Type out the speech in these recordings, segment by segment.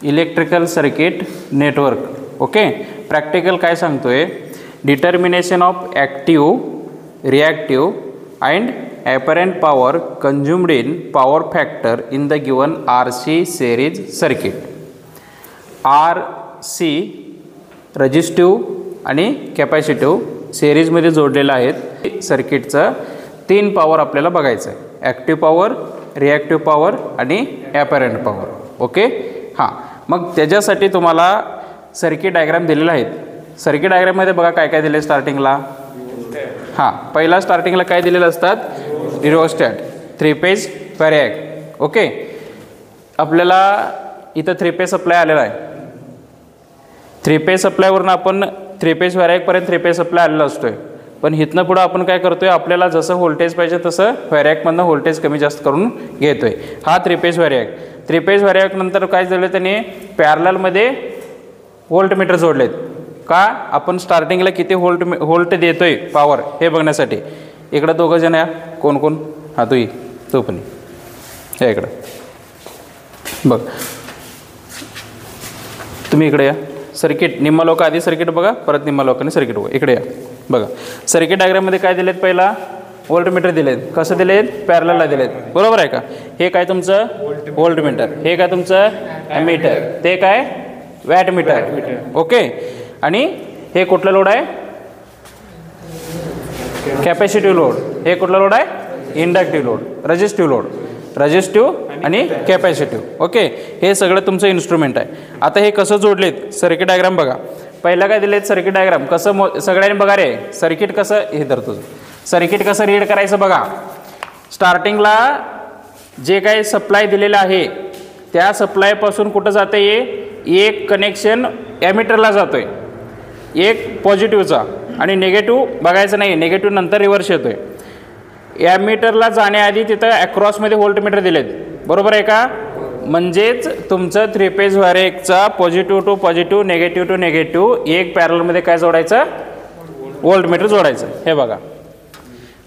Electrical circuit network. Okay. Practical काय सांगतोय, determination of active reactive and apparent power consumed in power factor in the given RC series circuit. RC resistive आणि capacitive सिरीजमध्ये जोडलेलं आहेत. सर्किटचं 3 power आपल्याला बघायचं आहे, ॲक्टिव्ह पॉवर, रिॲक्टिव्ह पॉवर आणि ॲपरंट पॉवर. ओके. हां, मग त्याच्यासाठी तुम्हाला सर्किट डायग्राम दिलेले आहेत. सर्किट डायग्राममध्ये बघा काय काय दिले स्टार्टिंगला. हां, पहिला स्टार्टिंगला काय दिलेलं असतात, रिओस्टॅट, 3 फेज व्हॅरिॲक. ओके. आपल्याला इथं 3 फेज सप्लाय आलेला आहे. 3 फेज सप्लायवरून आपण 3 फेज व्हॅरिॲकपर्यंत 3 फेज सप्लाय आलेला असतोय. पण इथनं पुढं आपण काय करतोय, आपल्याला जसं व्होल्टेज पाहिजे तसं व्हॅरिॲकमधनं व्होल्टेज कमी जास्त करून घेतोय. हा 3 फेज व्हॅरिॲक. 3 फेज व्हॅरिॲक नंतर काय झालं, त्याने पॅरललमध्ये व्होल्टमीटर जोडलेत. का, आपण स्टार्टिंगला किती व्होल्ट देतोय पॉवर हे बघण्यासाठी. इकडं दोघं जण या, कोण कोण, हां तू पण या इकडं बघ. तुम्ही इकडे या. सर्किट निम्मा लोक आधी सर्किट बघा, परत निम्मा लोकांनी सर्किट बघा. इकडे या बघा. सर्किट डायग्राममध्ये काय दिलेत, पहिला व्होल्टमीटर दिलेत. कसं दिलेत, पॅरललला दिलेत. बरोबर आहे का. हे काय तुमचं व्होल्टमीटर, हे काय तुमचं ॲमीटर, ते काय वॅटमीटर. ओके. आणि हे कुठलं लोड आहे, कॅपॅसिटिव्ह लोड. हे कुठला लोड आहे, inductive load, resistive load, resistive आणि कॅपॅसिटिव्ह. ओके. हे सगळं तुमचं इन्स्ट्रुमेंट आहे. आता हे कसं जोडलेत, सर्किट डायग्राम बघा. पहिला काय दिलेत, सर्किट डायग्राम कसं सगळ्यांनी बघा रे. सर्किट कसं, हे धरतो, सर्किट कसं रीड करायचं बघा. स्टार्टिंगला जे काही सप्लाय दिलेलं आहे त्या सप्लायपासून कुठं जाते, एक कनेक्शन ॲमीटरला जातोय, एक पॉझिटिव्हचा, आणि निगेटिव्ह बघायचं नाही, निगेटिव्ह नंतर रिव्हर्स येतोय. ॲमीटरला जाण्याआधी तिथं अक्रॉसमध्ये व्होल्टमीटर दिलेत. बरोबर आहे का. म्हणजेच तुमचं 3 फेज व्हॅरिॲकचा positive to positive, negative to negative, एक पॅरलमध्ये काय जोडायचं, व्होल्टमीटर जोडायचं. हे बघा,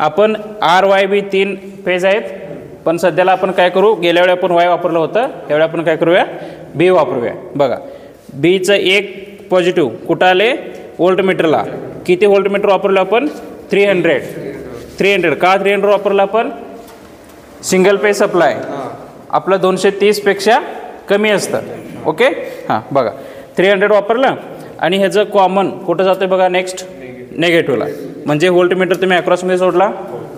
आपण RYB 3 फेज आहेत, पण सध्याला आपण काय करू, गेल्या वेळी आपण Y वापरलं होतं, त्यावेळी आपण काय करूया, B वापरूया. बघा, Bचं एक पॉझिटिव्ह कुठं आले, व्होल्टमीटरला. किती व्होल्टमीटर वापरलं आपण, 300. का 300 वापरलं आपण, सिंगल फेज सप्लाय आपलं 230पेक्षा कमी असतं. ओके. हां बघा, 300 वापरलं आणि ह्याचं कॉमन कुठं जातं बघा, नेक्स्ट नेगेटिव्हला. म्हणजे व्होल्टमीटर तुम्ही अक्रॉसमध्ये जोडला.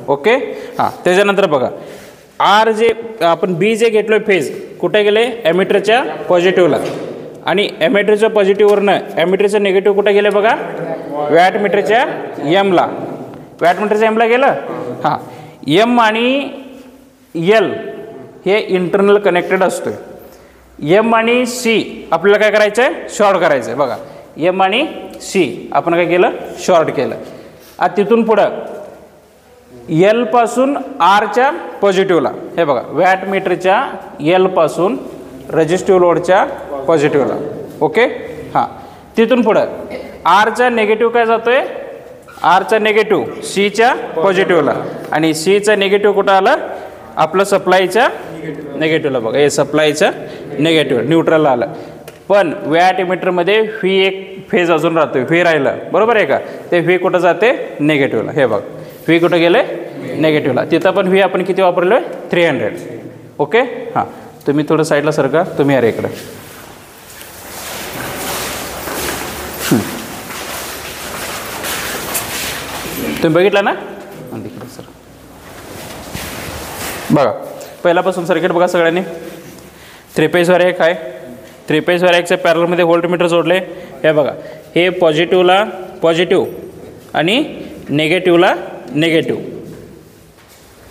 ओके. हां, त्याच्यानंतर बघा, जे आपण B जे घेतलो फेज कुठे गेले, ॲमीटरच्या पॉझिटिव्हला, आणि ॲमीटरच्या पॉझिटिव्हवरनं ॲमीटरचं निगेटिव्ह कुठे गेले बघा, वॅटमीटरच्या एमला. वॅटमीटरच्या एमला गेलं. हां, एम आणि एल हे इंटरनल कनेक्टेड असतोय. एम आणि सी आपल्याला काय करायचं आहे, शॉर्ट करायचं आहे. बघा, एम आणि सी आपण काय केलं, शॉर्ट केलं. आता तिथून पुढं एल पासून आरच्या पॉझिटिव्हला. हे बघा, वॅटमीटरच्या एल पासून रजिस्टिव्ह लोडच्या पॉझिटिव्हला. ओके. हां, तिथून पुढं आरचा निगेटिव्ह काय जातोय, आरचा निगेटिव्ह सीच्या पॉझिटिव्हला, आणि सीचा निगेटिव्ह कुठं आलं, आपलं सप्लायच्या निगेटिव्हला. बघा, हे सप्लायच्या निगेटिव्ह न्यूट्रलला आलं. पण वॅट इमिटरमध्ये व्ही एक फेज अजून राहतोय, व्ही राहिलं. बरोबर आहे का. ते व्ही कुठं जाते, निगेटिव्हला. हे बघ, व्ही कुठं गेले, निगेटिव्हला. तिथं पण व्ही आपण किती वापरलो आहे, 300. ओके. हां, तुम्ही थोडं साईडला सरका, तुम्ही अरे इकडं. तुम्ही बघितलं ना, तिकडं सर. बघा, पहिल्यापासून सर्किट बघा सगळ्यांनी. 3 फेज व्हॅरिॲक आहे. 3 फेज व्हॅरिॲकच्या पॅरलमध्ये व्होल्टमीटर जोडले. हे बघा, हे पॉझिटिव्हला पॉझिटिव्ह आणि निगेटिव्हला निगेटिव्ह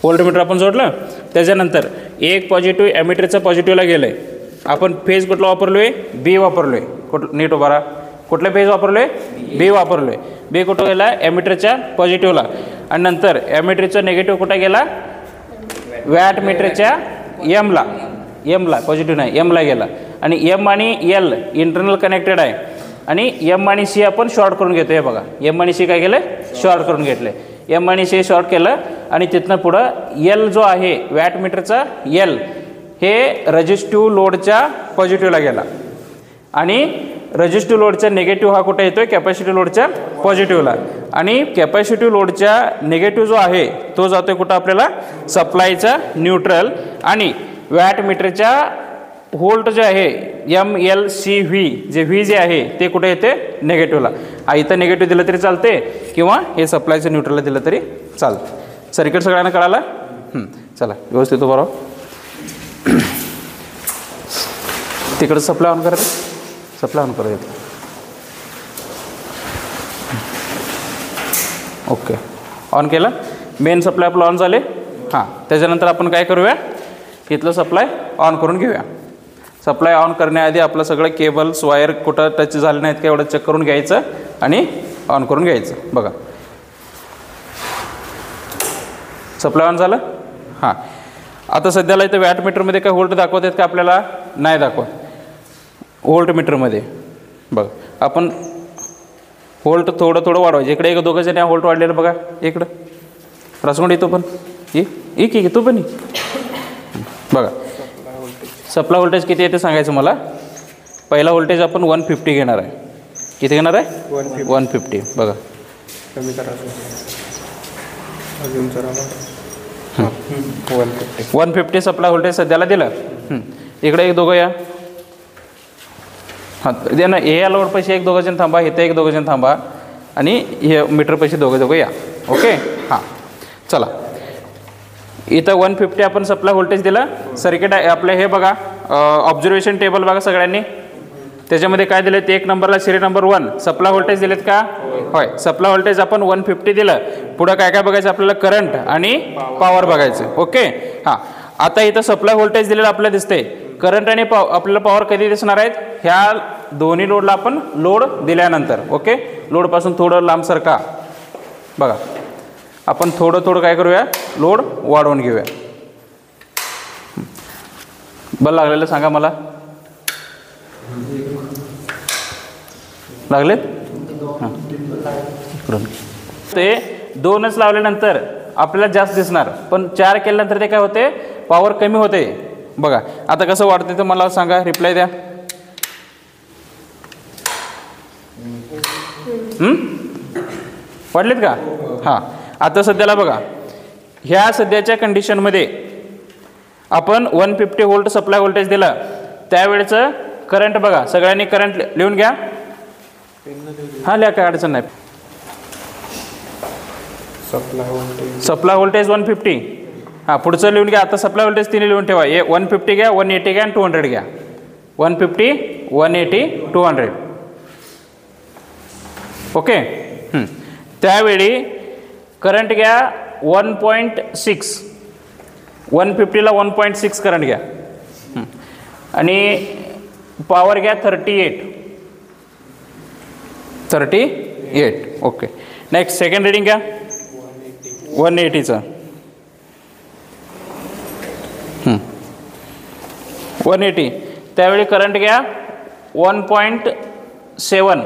व्होल्टमीटर आपण जोडलं. त्याच्यानंतर एक पॉझिटिव्ह ॲमीटरचं पॉझिटिव्हला गेलं आहे. आपण फेज कुठला वापरलो आहे, बी वापरलो आहे. नीट उभारा. कुठलं फेज वापरलो आहे, बी वापरलो आहे. बी कुठं गेला, ॲमीटरच्या पॉझिटिव्हला. आणि नंतर ॲमीटरचा निगेटिव्ह कुठं गेला, वॅटमीटरच्या एमला. एमला पॉझिटिव्ह नाही, एमला गेला. आणि एम आणि एल इंटरनल कनेक्टेड आहे. आणि एम आणि सी आपण शॉर्ट करून घेतो. हे बघा, एम आणि सी काय केलं, शॉर्ट करून घेतले. एम आणि सी शॉर्ट केलं. आणि तिथनं पुढं एल जो आहे वॅटमीटरचा एल, हे रजिस्टिव्ह लोडच्या पॉझिटिव्हला गेला. आणि रेजिस्टिव्ह लोडच्या निगेटिव्ह हा कुठे येतोय कॅपॅसिटिव्ह लोडच्या पॉझिटिव्हला आणि कॅपॅसिटिव्ह लोडच्या निगेटिव्ह जो आहे तो जातोय कुठं आपल्याला सप्लायचा न्यूट्रल आणि वॅट मीटरच्या व्होल्ट जे आहे MLCV जे व्ही जे आहे ते कुठे येते निगेटिव्हला इथं निगेटिव्ह दिलं तरी चालते किंवा हे सप्लायचं न्यूट्रलला दिलं तरी चालतं सर्किट सगळ्यांना कळाला चला व्यवस्थित बरोबर तिकडं सप्लाय ऑन करा सप्लाय ऑन करा ओके ऑन केलं मेन सप्लाय आपलं ऑन झाले हां त्याच्यानंतर आपण काय करूया इथलं सप्लाय ऑन करून घेऊया सप्लाय ऑन करण्याआधी आपलं सगळं केबल्स वायर कुठं टच झाले नाहीत का एवढं चेक करून घ्यायचं आणि ऑन करून घ्यायचं बघा सप्लाय ऑन झालं हां आता सध्याला इथं वॅट मीटरमध्ये काय व्होल्ट दाखवत आहेत का आपल्याला नाही दाखवत व्होल्ट मीटरमध्ये बघा आपण व्होल्ट थोडं थोडं वाढवायचं इकडे एक दोघं जण व्होल्ट वाढलेलं बघा इकडं रासगोंड येतो पण ये की तू पण बघा सप्लाय व्होल्टेज किती आहे ते सांगायचं मला पहिला व्होल्टेज आपण 150 घेणार आहे किती घेणार आहे 150 बघा कमी करायचं 150 सप्लाय व्होल्टेज सध्याला दिलं इकडे एक दोघं या हां दे ना हे याला पैसे एक दोघं जण थांबा इथे एक दोघं जण थांबा आणि हे मीटर पैसे दोघं या ओके हां चला इथं 150 आपण सप्लाय व्होल्टेज दिलं सर्किट आपलं हे बघा ऑब्झर्वेशन टेबल बघा सगळ्यांनी त्याच्यामध्ये काय दिलं ते एक नंबरला सिरियल नंबर 1 सप्लाय व्होल्टेज दिलेत का होय सप्लाय व्होल्टेज आपण 150 दिलं पुढं काय काय बघायचं आपल्याला करंट आणि पॉवर बघायचं ओके हां आता इथं सप्लाय व्होल्टेज दिलेलं आपल्याला दिसते करंट आणि आपल्याला पॉवर कधी दिसणार आहेत ह्या दोन्ही लोडला आपण लोड दिल्यानंतर ओके लोडपासून थोडं लांब सरका बघा आपण थोडं थोडं काय करूया लोड वाढवून घेऊया बल लागलेलं सांगा मला लागलेत ते 2च लावल्यानंतर आपल्याला जास्त दिसणार पण 4 केल्यानंतर ते काय होते पॉवर कमी होते बघा आता कसं वाढते तर मला सांगा रिप्लाय द्या वाढलेत का हां आता सध्याला बघा ह्या सध्याच्या कंडिशनमध्ये आपण 150 व्होल्ट सप्लाय व्होल्टेज दिला त्यावेळेचं करंट बघा सगळ्यांनी करंट लिहून घ्या हां लिहा काय अडचण नाही सप्लाय व्होल्टेज 150 हां पुढचं लिहून घ्या आता सप्लाय व्होल्टेज तिने लिहून ठेवा 150 घ्या 180 घ्या आणि 200 घ्या 150 180 200 ओके त्यावेळी करंट घ्या 1.6 150ला 1.6 करंट घ्या आणि पॉवर घ्या 38 ओके नेक्स्ट सेकंड रीडिंग घ्या 180चं 180 त्यावेळी करंट घ्या 1.7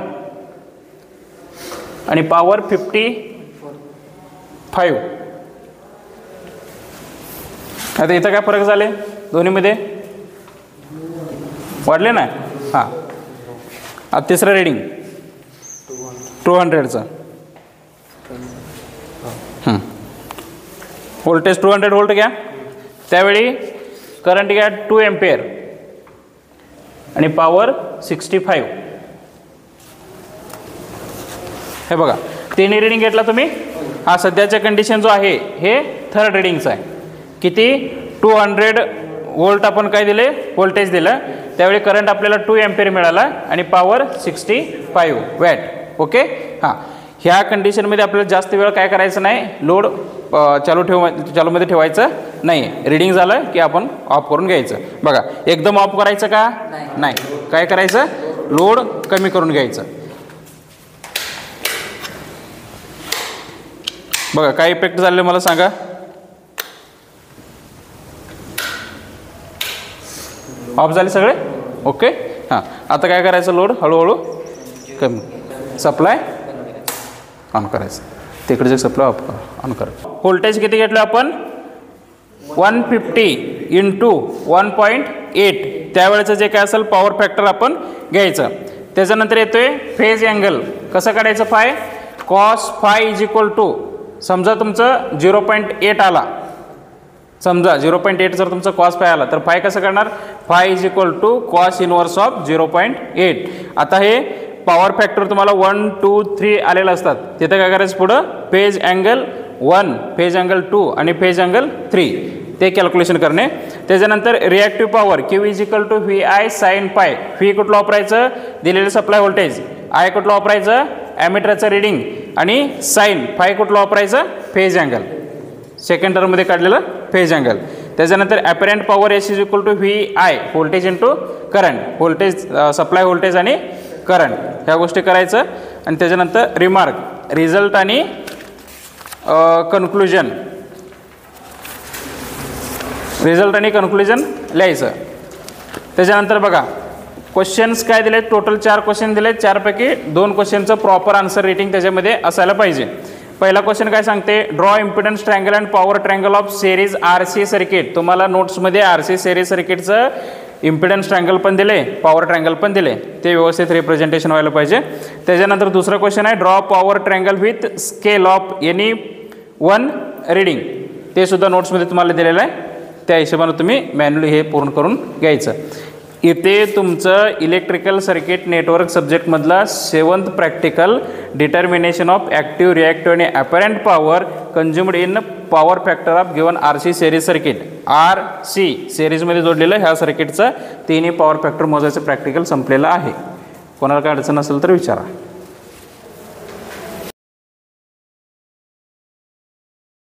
आणि पॉवर 55 आता इथं काय फरक झाले दोन्हीमध्ये वाढले ना हां आता तिसरं रीडिंग 200चं व्होल्टेज 200 व्होल्ट घ्या त्यावेळी करंट घ्या 2 एम्पियर आणि पॉवर 65 हे बघा तिन्ही रीडिंग घेतला तुम्ही हा सध्याचा कंडिशन जो आहे हे थर्ड रीडिंगचा आहे किती 200 व्होल्ट आपण काय दिले व्होल्टेज दिलं त्यावेळी करंट आपल्याला 2 एम्पियर मिळाला आणि पॉवर 65 वॅट ओके हां ह्या कंडिशनमध्ये आपल्याला जास्त वेळ काय करायचं नाही लोड चालूमध्ये ठेवायचं नाही रीडिंग झालं की आपण ऑफ करून घ्यायचं बघा एकदम ऑफ करायचं का नाही काय करायचं लोड कमी करून घ्यायचं बघा काय इफेक्ट झाले मला सांगा ऑफ झाले सगळे ओके हां आता काय करायचं लोड हळूहळू कमी सप्लाय ऑन करायचं तिकडे सप्लाय ऑफ ऑन करा व्होल्टेज किती घेतलं आपण 150 × 1.8 त्यावेळेचं जे काय असेल पॉवर फॅक्टर आपण घ्यायचं. त्याच्यानंतर येतोय फेज अँगल. कसं काढायचं phi, cos phi is equal to, समजा तुमचं 0.8 आला, समजा 0.8 जर तुमचं कॉस फाय आला तर फाय कसं करणार, phi is equal to cos inverse of 0.8. आता हे पॉवर फॅक्टर तुम्हाला 1, 2, 3 आलेलं असतात, तिथं काय करायचं पुढं फेज अँगल 1, फेज अँगल 2 आणि फेज अँगल 3 ते कॅल्क्युलेशन करणे. त्याच्यानंतर reactive power Q is equal to V I sine phi. V कुठलं वापरायचं, दिलेलं सप्लाय व्होल्टेज, आय कुठलं वापरायचं, ॲमिटरचं रिडिंग, आणि साईन फाय कुठलं वापरायचं, फेज अँगल, सेकंड टर्ममध्ये काढलेलं फेज अँगल. त्याच्यानंतर apparent power S is equal to V I, voltage into current, voltage supply voltage आणि करंट, ह्या गोष्टी करायचं. आणि त्याच्यानंतर रिमार्क, रिझल्ट आणि कन्क्लुजन, रिझल्ट आणि कन्क्लुजन लिहायचं. त्याच्यानंतर बघा क्वेश्चन्स काय दिले, टोटल 4 क्वेश्चन दिले, 4 पैकी 2 क्वेश्चनचं प्रॉपर आन्सर रेटिंग त्याच्यामध्ये असायला पाहिजे. पहिला क्वेश्चन काय सांगते, draw impedance triangle and power triangle of series RC circuit. तुम्हाला नोट्समध्ये RC सिरीज सर्किटचं इम्पिडन्स ट्रायंगल पण दिले, पॉवर ट्रायंगल पण दिले, ते व्यवस्थित रिप्रेझेंटेशन व्हायला पाहिजे. त्याच्यानंतर दुसरा क्वेश्चन आहे, draw power triangle with scale of any 1 reading. ते सुद्धा नोट्समध्ये तुम्हाला दिलेलं आहे, त्या हिशोबाने तुम्ही मॅन्युअली हे पूर्ण करून घ्यायचं. इथे तुमचं इलेक्ट्रिकल सर्किट नेटवर्क सब्जेक्टमधला 7th practical, determination of active, reactive आणि apparent power consumed in power factor of given RC series circuit, RC सिरीजमध्ये जोडलेलं ह्या सर्किटचं 3 पॉवर फॅक्टर मोजायचं प्रॅक्टिकल संपलेलं आहे. कोणाला काय अडचण असेल तर विचारा.